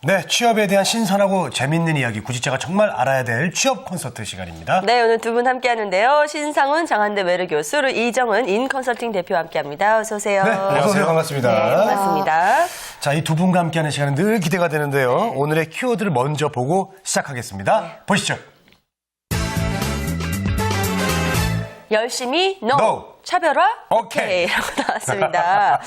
네, 취업에 대한 신선하고 재밌는 이야기, 구직자가 정말 알아야 될 취업 콘서트 시간입니다. 네, 오늘 두 분 함께 하는데요. 신상훈 장한대 외래 교수, 그리고 이정은 인컨설팅 대표와 함께 합니다. 어서 오세요. 네, 어서 오세요. 반갑습니다. 네, 반갑습니다. 자, 이 두 분과 함께하는 시간은 늘 기대가 되는데요. 오늘의 키워드를 먼저 보고 시작하겠습니다. 보시죠. 열심히 No. 차별화? 오케이. 라고 나왔습니다.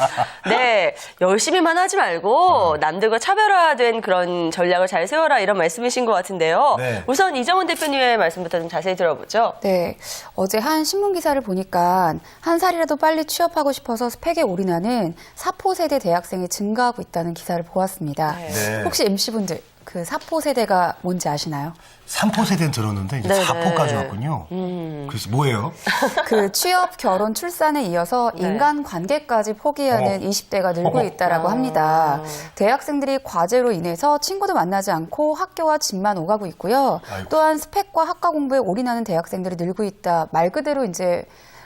네. 열심히만 하지 말고 남들과 차별화된 그런 전략을 잘 세워라 이런 말씀이신 것 같은데요. 네. 우선 이정은 대표님의 말씀부터 좀 자세히 들어보죠. 네. 어제 한 신문 기사를 보니까 한 살이라도 빨리 취업하고 싶어서 스펙에 올인하는 사포 세대 대학생이 증가하고 있다는 기사를 보았습니다. 네. 혹시 MC분들 그 사포 세대가 뭔지 아시나요? 3포 세대는 들었는데 이제 네네. 4포까지 왔군요. 그래서 뭐예요? 그 취업, 결혼, 출산에 이어서 네. 인간관계까지 포기하는 20대가 늘고 있다라고 합니다. 대학생들이 과제로 인해서 친구도 만나지 않고 학교와 집만 오가고 있고요. 아이고. 또한 스펙과 학과 공부에 올인하는 대학생들이 늘고 있다. 말 그대로 이제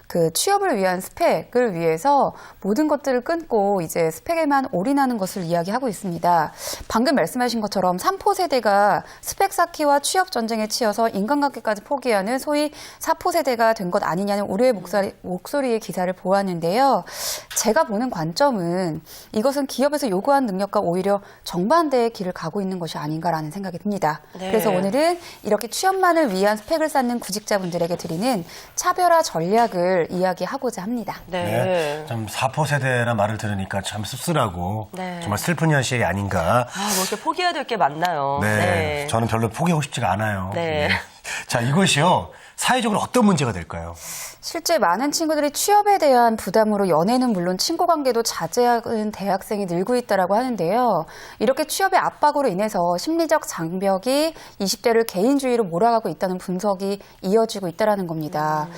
그 취업을 위한 스펙을 위해서 모든 것들을 끊고 이제 스펙에만 올인하는 것을 이야기하고 있습니다. 방금 말씀하신 것처럼 3포 세대가 스펙 쌓기와 취업 전쟁에 치여서 인간관계까지 포기하는 소위 4포 세대가 된 것 아니냐는 우려의 목소리의 기사를 보았는데요. 제가 보는 관점은 이것은 기업에서 요구한 능력과 오히려 정반대의 길을 가고 있는 것이 아닌가라는 생각이 듭니다. 네. 그래서 오늘은 이렇게 취업만을 위한 스펙을 쌓는 구직자분들에게 드리는 차별화 전략을 이야기하고자 합니다. 네. 참 4포 세대라는 말을 들으니까 참 씁쓸하고 네. 정말 슬픈 현실이 아닌가. 아, 뭐 이렇게 포기해야 될 게 많나요? 네, 저는 별로 포기하고 싶지가 않아요. 네. 자, 이것이요. 사회적으로 어떤 문제가 될까요? 실제 많은 친구들이 취업에 대한 부담으로 연애는 물론 친구 관계도 자제하는 대학생이 늘고 있다고 하는데요. 이렇게 취업의 압박으로 인해서 심리적 장벽이 20대를 개인주의로 몰아가고 있다는 분석이 이어지고 있다는 겁니다.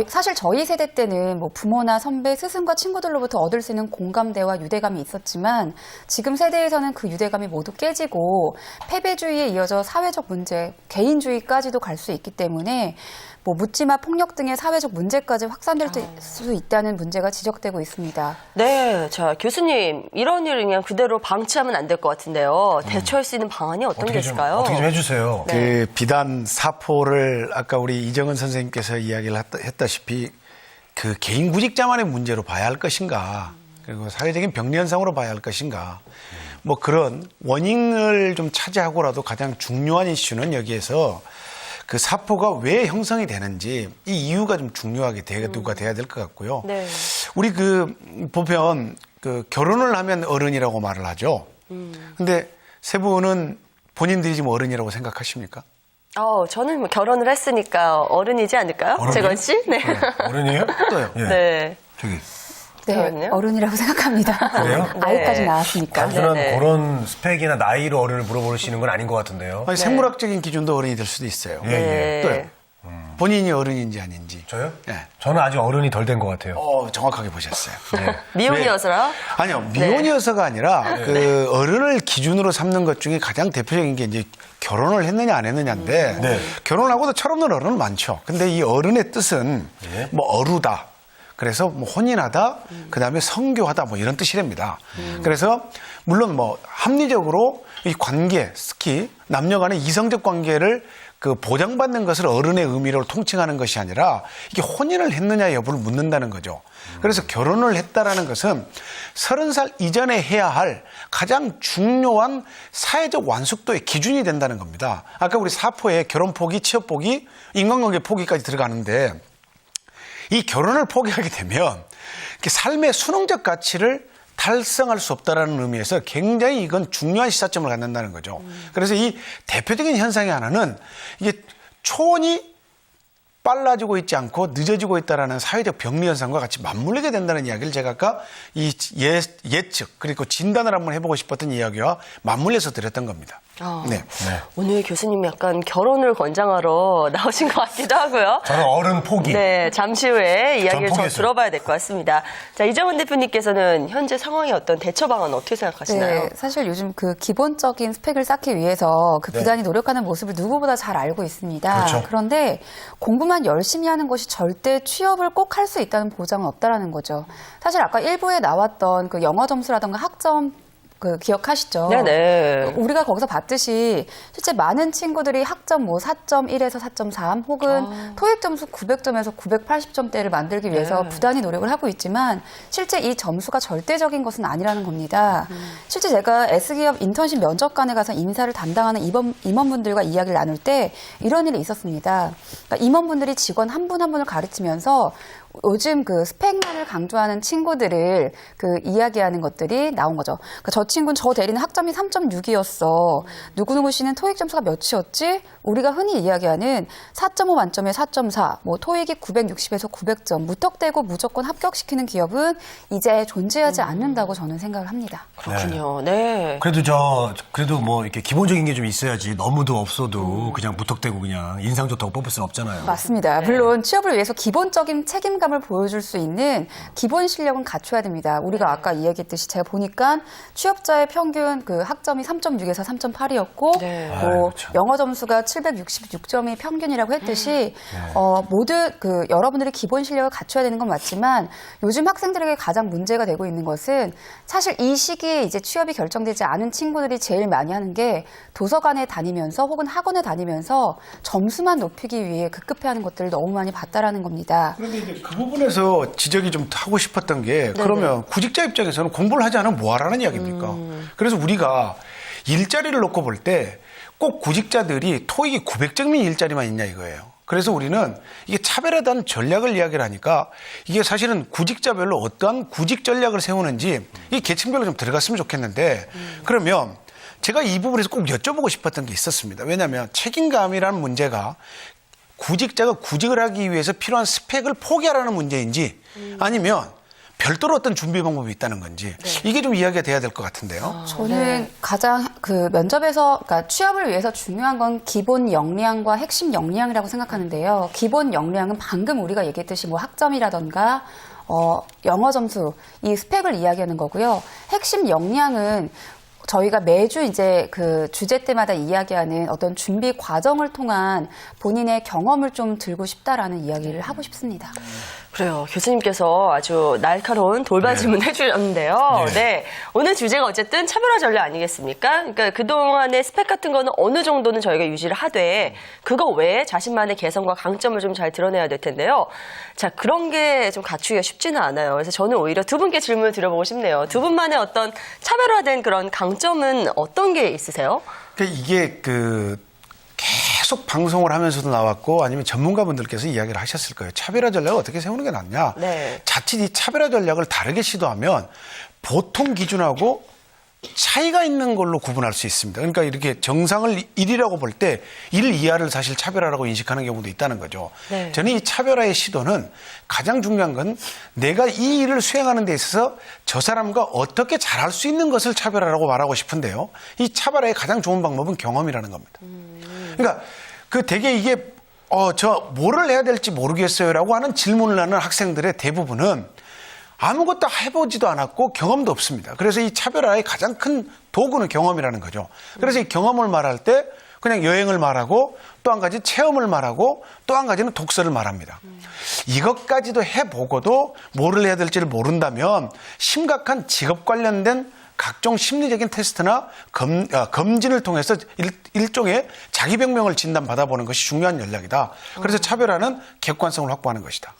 사실 저희 세대 때는 뭐 부모나 선배, 스승과 친구들로부터 얻을 수 있는 공감대와 유대감이 있었지만 지금 세대에서는 그 유대감이 모두 깨지고 패배주의에 이어져 사회적 문제, 개인주의까지도 갈 수 있기 때문에 뭐 묻지마 폭력 등의 사회적 문제까지 확산될 수 있다는 문제가 지적되고 있습니다. 네, 자 교수님 이런 일을 그냥 그대로 방치하면 안 될 것 같은데요. 대처할 수 있는 방안이 어떤 게 있을까요? 어떻게 좀 해주세요. 네. 그 비단 사포를 아까 우리 이정은 선생님께서 이야기를 했다시피 그 개인 구직자만의 문제로 봐야 할 것인가, 그리고 사회적인 병리 현상으로 봐야 할 것인가, 뭐 그런 원인을 좀 차지하고라도 가장 중요한 이슈는 여기에서 그 사포가 왜 형성이 되는지 이 이유가 좀 중요하게 대두가 돼야 될 것 같고요. 네. 우리 그 보면 그 결혼을 하면 어른이라고 말을 하죠. 근데 세 분은 본인들이 지금 어른이라고 생각하십니까? 저는 뭐 결혼을 했으니까 어른이지 않을까요? 어른이요? 재건 씨? 네. 어른이에요? 또요. 예. 네. 저기. 네, 그렇네요. 어른이라고 생각합니다. 그래요? 아이까지 네. 낳았으니까. 단순한 네네. 그런 스펙이나 나이로 어른을 물어보시는 건 아닌 것 같은데요. 아니, 생물학적인 기준도 어른이 될 수도 있어요. 예, 네. 또요. 본인이 어른인지 아닌지. 저요? 네. 저는 아직 어른이 덜 된 것 같아요. 정확하게 보셨어요. 미혼이어서요? 아니요, 미혼이어서가 아니라 그 어른을 기준으로 삼는 것 중에 가장 대표적인 게 이제 결혼을 했느냐 안 했느냐인데 네. 결혼하고도 철없는 어른은 많죠. 근데 이 어른의 뜻은 예. 뭐 어루다. 그래서 뭐 혼인하다, 그 다음에 성교하다, 뭐 이런 뜻이랍니다. 그래서 물론 뭐 합리적으로 이 관계, 특히 남녀 간의 이성적 관계를 그 보장받는 것을 어른의 의미로 통칭하는 것이 아니라 이게 혼인을 했느냐 여부를 묻는다는 거죠. 그래서 결혼을 했다라는 것은 30살 이전에 해야 할 가장 중요한 사회적 완숙도의 기준이 된다는 겁니다. 아까 우리 사포에 결혼 포기, 취업 포기, 인간관계 포기까지 들어가는데 이 결혼을 포기하게 되면 삶의 수능적 가치를 달성할 수 없다는 의미에서 굉장히 이건 중요한 시사점을 갖는다는 거죠. 그래서 이 대표적인 현상의 하나는 이게 초혼이 빨라지고 있지 않고 늦어지고 있다는 사회적 병리 현상과 같이 맞물리게 된다는 이야기를 제가 아까 이 예측 그리고 진단을 한번 해보고 싶었던 이야기와 맞물려서 드렸던 겁니다. 네. 오늘 교수님 약간 결혼을 권장하러 나오신 것 같기도 하고요. 저는 어른 포기. 네, 잠시 후에 이야기를 더 포기했어요. 들어봐야 될 것 같습니다. 자, 이정은 대표님께서는 현재 상황의 어떤 대처 방안 어떻게 생각하시나요? 네, 사실 요즘 그 기본적인 스펙을 쌓기 위해서 그 네. 비단이 노력하는 모습을 누구보다 잘 알고 있습니다. 그렇죠. 그런데 공부만 열심히 하는 것이 절대 취업을 꼭 할 수 있다는 보장은 없다라는 거죠. 사실 아까 일부에 나왔던 그 영어 점수라든가 학점 기억하시죠? 네네. 우리가 거기서 봤듯이 실제 많은 친구들이 학점 뭐 4.1에서 4.3 혹은 토익 점수 900점에서 980점대를 만들기 위해서 부단히 노력을 하고 있지만 실제 이 점수가 절대적인 것은 아니라는 겁니다. 실제 제가 S기업 인턴십 면접관에 가서 인사를 담당하는 임원분들과 이야기를 나눌 때 이런 일이 있었습니다. 그러니까 임원분들이 직원 한 분 한 분을 가르치면서 요즘 그 스펙만을 강조하는 친구들을 이야기하는 것들이 나온 거죠. 그러니까 저 친구는 저 대리는 학점이 3.6이었어. 누구누구 씨는 토익 점수가 몇이었지? 우리가 흔히 이야기하는 4.5 만점에 4.4, 뭐 토익이 960에서 900점, 무턱대고 무조건 합격시키는 기업은 이제 존재하지 않는다고 저는 생각을 합니다. 그렇군요. 네. 그래도 뭐 이렇게 기본적인 게 좀 있어야지 너무도 없어도 그냥 무턱대고 그냥 인상 좋다고 뽑을 수는 없잖아요. 맞습니다. 물론 취업을 위해서 기본적인 책임감을 보여줄 수 있는 기본 실력은 갖춰야 됩니다. 우리가 아까 이야기했듯이 제가 보니까 취업자의 평균 학점이 3.6에서 3.8이었고 그렇죠. 영어 점수가 766점이 평균이라고 했듯이 모두 여러분들이 기본 실력을 갖춰야 되는 건 맞지만 요즘 학생들에게 가장 문제가 되고 있는 것은 사실 이 시기에 이제 취업이 결정되지 않은 친구들이 제일 많이 하는 게 도서관에 다니면서 혹은 학원에 다니면서 점수만 높이기 위해 급급해하는 것들을 너무 많이 봤다라는 겁니다. 그런데 이제 그 부분에서 지적이 좀 하고 싶었던 게 그러면 구직자 입장에서는 공부를 하지 않으면 뭐 하라는 이야기입니까? 그래서 우리가 일자리를 놓고 볼 때 꼭 구직자들이 토익이 900점인 일자리만 있냐 이거예요. 그래서 우리는 이게 차별화된 전략을 이야기를 하니까 이게 사실은 구직자별로 어떠한 구직 전략을 세우는지 이 계층별로 좀 들어갔으면 좋겠는데 그러면 제가 이 부분에서 꼭 여쭤보고 싶었던 게 있었습니다. 왜냐하면 책임감이라는 문제가 구직자가 구직을 하기 위해서 필요한 스펙을 포기하라는 문제인지 아니면 별도로 어떤 준비 방법이 있다는 건지 이게 좀 이야기가 돼야 될 것 같은데요. 저는 가장 면접에서 그러니까 취업을 위해서 중요한 건 기본 역량과 핵심 역량이라고 생각하는데요. 기본 역량은 방금 우리가 얘기했듯이 뭐 학점이라던가 영어 점수 이 스펙을 이야기하는 거고요. 핵심 역량은 저희가 매주 이제 주제 때마다 이야기하는 어떤 준비 과정을 통한 본인의 경험을 좀 들고 싶다라는 이야기를 하고 싶습니다. 그래요. 교수님께서 아주 날카로운 돌발 질문 해주셨는데요. 네. 오늘 주제가 어쨌든 차별화 전략 아니겠습니까? 그러니까 그동안의 스펙 같은 거는 어느 정도는 저희가 유지를 하되 그거 외에 자신만의 개성과 강점을 좀 잘 드러내야 될 텐데요. 자, 그런 게 좀 갖추기가 쉽지는 않아요. 그래서 저는 오히려 두 분께 질문을 드려보고 싶네요. 두 분만의 어떤 차별화된 그런 강점은 어떤 게 있으세요? 이게 계속 방송을 하면서도 나왔고 아니면 전문가분들께서 이야기를 하셨을 거예요. 차별화 전략을 어떻게 세우는 게 낫냐. 네. 자칫 이 차별화 전략을 다르게 시도하면 보통 기준하고 차이가 있는 걸로 구분할 수 있습니다. 그러니까 이렇게 정상을 1이라고 볼 때 1 이하를 사실 차별화라고 인식하는 경우도 있다는 거죠. 네. 저는 이 차별화의 시도는 가장 중요한 건 내가 이 일을 수행하는 데 있어서 저 사람과 어떻게 잘할 수 있는 것을 차별화라고 말하고 싶은데요. 이 차별화의 가장 좋은 방법은 경험이라는 겁니다. 그러니까 되게 이게 저 뭐를 해야 될지 모르겠어요라고 하는 질문을 하는 학생들의 대부분은 아무것도 해보지도 않았고 경험도 없습니다. 그래서 이 차별화의 가장 큰 도구는 경험이라는 거죠. 그래서 이 경험을 말할 때 그냥 여행을 말하고 또 한 가지 체험을 말하고 또 한 가지는 독서를 말합니다. 이것까지도 해보고도 뭐를 해야 될지를 모른다면 심각한 직업 관련된 각종 심리적인 테스트나 검진을 통해서 일종의 자기병명을 진단받아보는 것이 중요한 전략이다. 그래서 차별화는 객관성을 확보하는 것이다.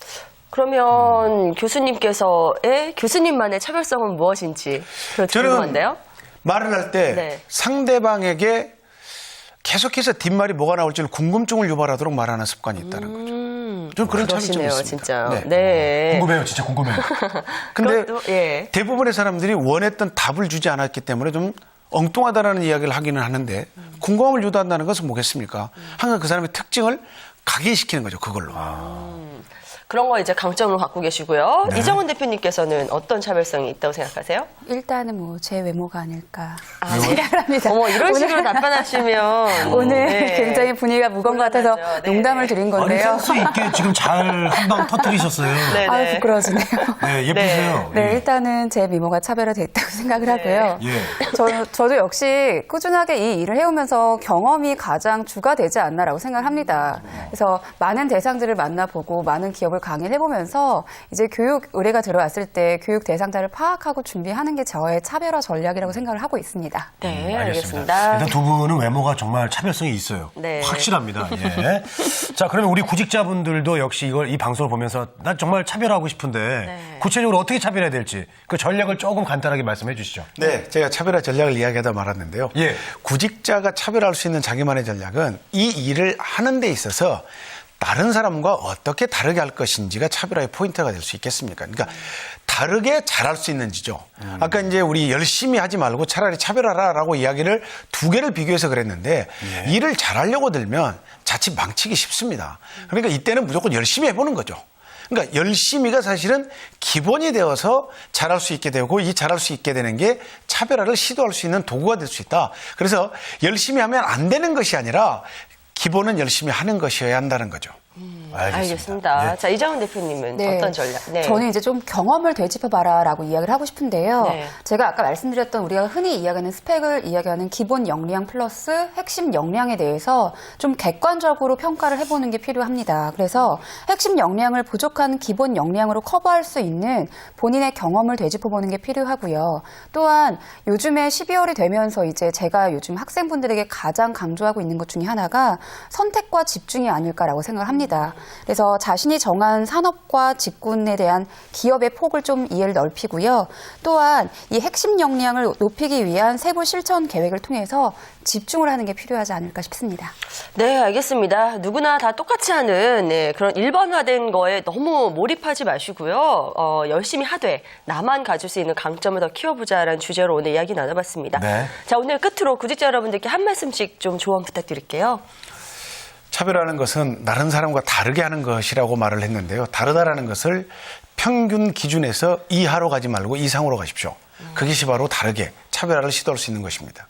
그러면 교수님만의 차별성은 무엇인지 궁금한데요? 말을 할 때 네. 상대방에게 계속해서 뒷말이 뭐가 나올지를 궁금증을 유발하도록 말하는 습관이 있다는 거죠. 좀 그런 차이점이 그러시네요, 있습니다. 진짜. 네. 네. 궁금해요, 진짜 궁금해요. 근데 그것도, 예. 대부분의 사람들이 원했던 답을 주지 않았기 때문에 좀 엉뚱하다라는 이야기를 하기는 하는데 궁금함을 유도한다는 것은 뭐겠습니까? 항상 그 사람의 특징을 각인시키는 거죠, 그걸로. 그런 거 이제 강점으로 갖고 계시고요. 이정훈 대표님께서는 어떤 차별성이 있다고 생각하세요? 일단은 뭐 제 외모가 아닐까 생각을 합니다. 어머, 이런 식으로 답변하시면 오늘 네. 굉장히 분위기가 무거운 것 같아서 네. 농담을 드린 아니, 건데요. 센스 있게 지금 잘 한 방 터뜨리셨어요. 네. 아, 부끄러워지네요. 네, 예쁘세요. 네, 일단은 제 미모가 차별화됐다고 생각을 하고요. 예. 저도 역시 꾸준하게 이 일을 해오면서 경험이 가장 주가 되지 않나라고 생각을 합니다. 그래서 많은 대상들을 만나보고 많은 기업을 법을 강의를 해보면서 이제 교육 의뢰가 들어왔을 때 교육 대상자를 파악하고 준비하는 게 저의 차별화 전략이라고 생각을 하고 있습니다. 네, 알겠습니다. 일단 두 분은 외모가 정말 차별성이 있어요. 네. 확실합니다. 예. 자, 그러면 우리 구직자분들도 역시 이 방송을 보면서 난 정말 차별하고 싶은데 네. 구체적으로 어떻게 차별해야 될지 그 전략을 조금 간단하게 말씀해 주시죠. 네, 제가 차별화 전략을 이야기하다 말았는데요. 예. 구직자가 차별할 수 있는 자기만의 전략은 이 일을 하는 데 있어서 다른 사람과 어떻게 다르게 할 것인지가 차별화의 포인트가 될 수 있겠습니까? 그러니까 다르게 잘할 수 있는지죠. 아까 이제 우리 열심히 하지 말고 차라리 차별하라라고 이야기를 두 개를 비교해서 그랬는데 일을 잘하려고 들면 자칫 망치기 쉽습니다. 그러니까 이때는 무조건 열심히 해보는 거죠. 그러니까 열심히가 사실은 기본이 되어서 잘할 수 있게 되고 이 잘할 수 있게 되는 게 차별화를 시도할 수 있는 도구가 될 수 있다. 그래서 열심히 하면 안 되는 것이 아니라 기본은 열심히 하는 것이어야 한다는 거죠. 알겠습니다. 네. 자, 이정은 대표님은 어떤 전략? 네. 저는 이제 좀 경험을 되짚어봐라라고 이야기를 하고 싶은데요. 네. 제가 아까 말씀드렸던 우리가 흔히 이야기하는 스펙을 이야기하는 기본 역량 플러스 핵심 역량에 대해서 좀 객관적으로 평가를 해보는 게 필요합니다. 그래서 핵심 역량을 부족한 기본 역량으로 커버할 수 있는 본인의 경험을 되짚어보는 게 필요하고요. 또한 요즘에 12월이 되면서 이제 제가 요즘 학생분들에게 가장 강조하고 있는 것 중에 하나가 선택과 집중이 아닐까라고 생각을 합니다. 그래서 자신이 정한 산업과 직군에 대한 기업의 폭을 좀 이해를 넓히고요. 또한 이 핵심 역량을 높이기 위한 세부 실천 계획을 통해서 집중을 하는 게 필요하지 않을까 싶습니다. 네, 알겠습니다. 누구나 다 똑같이 하는 그런 일반화된 거에 너무 몰입하지 마시고요. 열심히 하되 나만 가질 수 있는 강점을 더 키워보자라는 주제로 오늘 이야기 나눠봤습니다. 네. 자, 오늘 끝으로 구직자 여러분들께 한 말씀씩 좀 조언 부탁드릴게요. 차별하는 것은 다른 사람과 다르게 하는 것이라고 말을 했는데요. 다르다라는 것을 평균 기준에서 이하로 가지 말고 이상으로 가십시오. 그것이 바로 다르게 차별화를 시도할 수 있는 것입니다.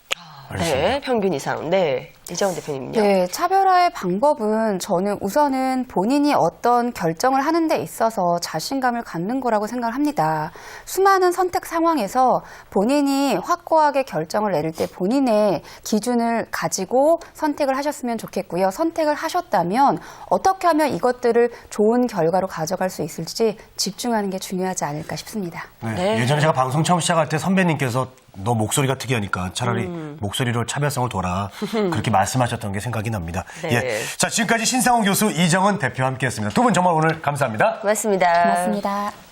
네, 평균 이상. 네, 이정은 대표님은요? 네, 차별화의 방법은 저는 우선은 본인이 어떤 결정을 하는 데 있어서 자신감을 갖는 거라고 생각을 합니다. 수많은 선택 상황에서 본인이 확고하게 결정을 내릴 때 본인의 기준을 가지고 선택을 하셨으면 좋겠고요. 선택을 하셨다면 어떻게 하면 이것들을 좋은 결과로 가져갈 수 있을지 집중하는 게 중요하지 않을까 싶습니다. 네. 예전에 제가 방송 처음 시작할 때 선배님께서 너 목소리가 특이하니까 차라리 목소리로 차별성을 둬라. 그렇게 말씀하셨던 게 생각이 납니다. 네. 예. 자, 지금까지 신상훈 교수, 이정은 대표와 함께했습니다. 두 분 정말 오늘 감사합니다. 고맙습니다. 고맙습니다.